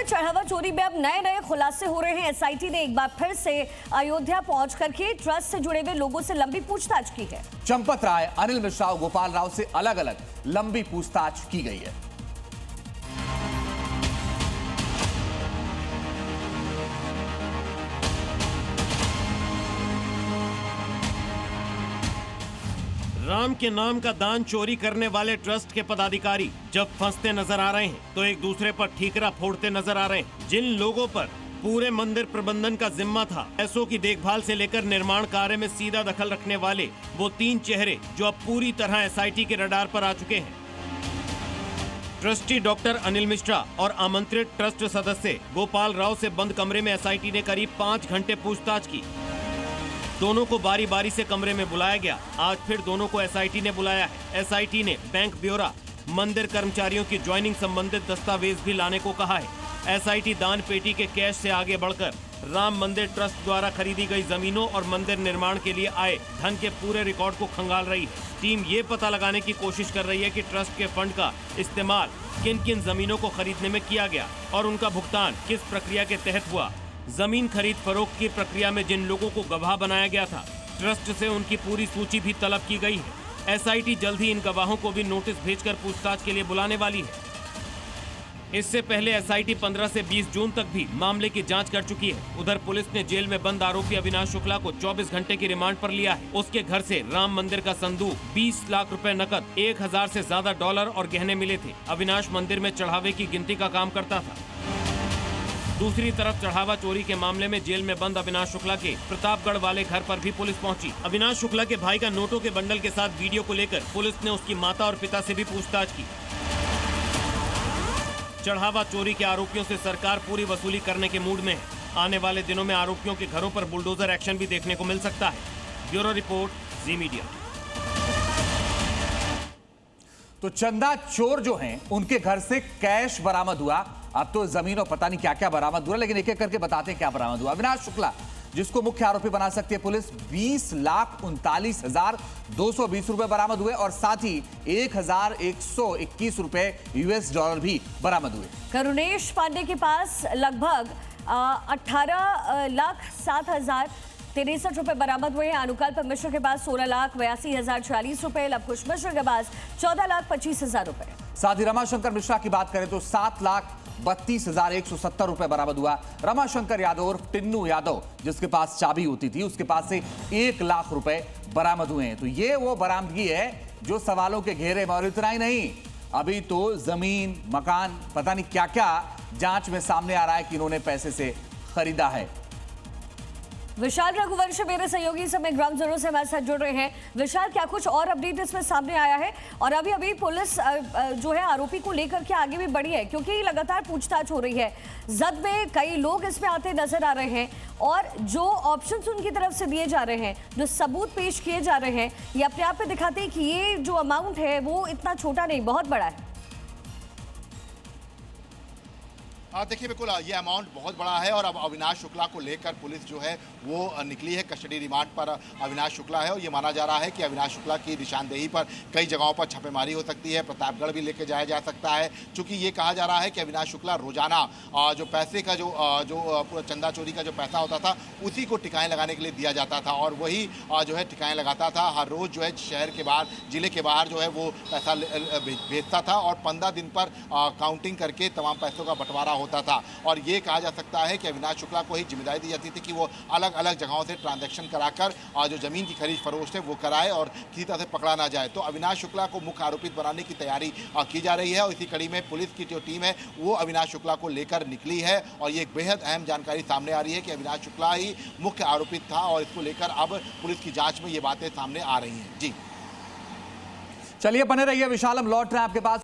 चढ़ावा चोरी में अब नए नए खुलासे हो रहे हैं। एसआईटी ने एक बार फिर से अयोध्या पहुंच करके ट्रस्ट से जुड़े हुए लोगों से लंबी पूछताछ की है। चंपत राय, अनिल मिश्रा और गोपाल राव से अलग अलग लंबी पूछताछ की गई है। राम के नाम का दान चोरी करने वाले ट्रस्ट के पदाधिकारी जब फंसते नजर आ रहे हैं तो एक दूसरे पर ठीकरा फोड़ते नजर आ रहे हैं। जिन लोगों पर पूरे मंदिर प्रबंधन का जिम्मा था, पैसों की देखभाल से लेकर निर्माण कार्य में सीधा दखल रखने वाले वो तीन चेहरे जो अब पूरी तरह एसआईटी के रडार पर आ चुके हैं। ट्रस्टी डॉक्टर अनिल मिश्रा और आमंत्रित ट्रस्ट सदस्य गोपाल राव से बंद कमरे में एसआईटी ने करीब 5 घंटे पूछताछ की। दोनों को बारी बारी से कमरे में बुलाया गया। आज फिर दोनों को एसआईटी ने बुलाया है। एसआईटी ने बैंक ब्यौरा, मंदिर कर्मचारियों की ज्वाइनिंग संबंधित दस्तावेज भी लाने को कहा है। एसआईटी दान पेटी के कैश से आगे बढ़कर राम मंदिर ट्रस्ट द्वारा खरीदी गई जमीनों और मंदिर निर्माण के लिए आए धन के पूरे रिकॉर्ड को खंगाल रही है। टीम ये पता लगाने की कोशिश कर रही है कि ट्रस्ट के फंड का इस्तेमाल किन किन जमीनों को खरीदने में किया गया और उनका भुगतान किस प्रक्रिया के तहत हुआ। जमीन खरीद फरोख्त की प्रक्रिया में जिन लोगों को गवाह बनाया गया था, ट्रस्ट से उनकी पूरी सूची भी तलब की गई है। एसआईटी जल्द ही इन गवाहों को भी नोटिस भेजकर पूछताछ के लिए बुलाने वाली है। इससे पहले एसआईटी 15 से 20 जून तक भी मामले की जांच कर चुकी है। उधर पुलिस ने जेल में बंद आरोपी अविनाश शुक्ला को 24 घंटे की रिमांड पर लिया है। उसके घर से राम मंदिर का संदूक, 20 लाख रुपए नकद, 1000 से ज्यादा डॉलर और गहने मिले थे। अविनाश मंदिर में चढ़ावे की गिनती का काम करता था। दूसरी तरफ चढ़ावा चोरी के मामले में जेल में बंद अविनाश शुक्ला के प्रतापगढ़ वाले घर पर भी पुलिस पहुंची। अविनाश शुक्ला के भाई का नोटों के बंडल के साथ वीडियो को लेकर पुलिस ने उसकी माता और पिता से भी पूछताछ की। चढ़ावा चोरी के आरोपियों से सरकार पूरी वसूली करने के मूड में है। आने वाले दिनों में आरोपियों के घरों पर बुलडोजर एक्शन भी देखने को मिल सकता है। ब्यूरो रिपोर्ट, जी मीडिया। तो चंदा चोर जो हैं, उनके घर से कैश बरामद हुआ। अब तो जमीन और पता नहीं क्या क्या बरामद हुआ, लेकिन एक एक करके बताते हैं क्या बरामद हुआ। अविनाश शुक्ला, जिसको मुख्य आरोपी बना सकती है पुलिस, 20,39,220 रुपए बरामद हुए और साथ ही 1,121 रुपए यूएस डॉलर भी बरामद हुए। करुणेश पांडे के पास लगभग 18,07,063 रुपए बरामद हुए हैं। अनुकल्प मिश्र के पास 16,82,040 रुपए, लवकुश मिश्र के पास 14,25,000 रुपए। साथ ही रमाशंकर मिश्रा की बात करें तो 7,32,170 रुपए बरामद हुआ। रमाशंकर यादव और टिन्नू यादव, जिसके पास चाबी होती थी, उसके पास से 1 लाख रुपए बरामद हुए हैं। तो ये वो बरामदगी है जो सवालों के घेरे में, और इतना ही नहीं, अभी तो जमीन, मकान, पता नहीं क्या क्या जांच में सामने आ रहा है कि इन्होंने पैसे से खरीदा है। विशाल रघुवंशी मेरे सहयोगी समय ग्राउंड जीरो से हमारे साथ जुड़ रहे हैं। विशाल, क्या कुछ और अपडेट इसमें सामने आया है? और अभी पुलिस जो है आरोपी को लेकर के आगे भी बढ़ी है, क्योंकि लगातार पूछताछ हो रही है। जद में कई लोग इसमें आते नजर आ रहे हैं और जो ऑप्शंस उनकी तरफ से दिए जा रहे हैं, जो सबूत पेश किए जा रहे हैं, ये अपने आप में दिखाते हैं कि ये जो अमाउंट है वो इतना छोटा नहीं, बहुत बड़ा है। देखिए, बिल्कुल ये अमाउंट बहुत बड़ा है और अब अविनाश शुक्ला को लेकर पुलिस जो है वो निकली है। कस्टडी रिमांड पर अविनाश शुक्ला है और ये माना जा रहा है कि अविनाश शुक्ला की निशानदेही पर कई जगहों पर छापेमारी हो सकती है। प्रतापगढ़ भी लेके जाया जा सकता है, क्योंकि ये कहा जा रहा है कि अविनाश शुक्ला रोजाना जो पैसे का जो चंदा चोरी का जो पैसा होता था, उसी को टिकाएँ लगाने के लिए दिया जाता था और वही जो है टिकाएँ लगाता था। हर रोज़ जो है शहर के बाहर, जिले के बाहर जो है वो पैसा भेजता था और 15 दिन पर काउंटिंग करके तमाम पैसों का बंटवारा होता था। और ये कहा जा सकता है कि अविनाश शुक्ला को ही जिम्मेदारी दी जाती थी कि वो अलग अलग जगहों से ट्रांजैक्शन कराकर जो जमीन की खरीद फरोख्त है वो कराए और किसी तरह से पकड़ा ना जाए। तो अविनाश शुक्ला को मुख्य आरोपित बनाने की तैयारी की जा रही है और इसी कड़ी में पुलिस की जो टीम है वो अविनाश शुक्ला को लेकर निकली है और ये एक बेहद अहम जानकारी सामने आ रही है कि अविनाश शुक्ला ही मुख्य आरोपित था और इसको लेकर अब पुलिस की जांच में ये बातें सामने आ रही हैं। जी चलिए, बने रहिए विशाल, हम लौट रहे हैं आपके पास।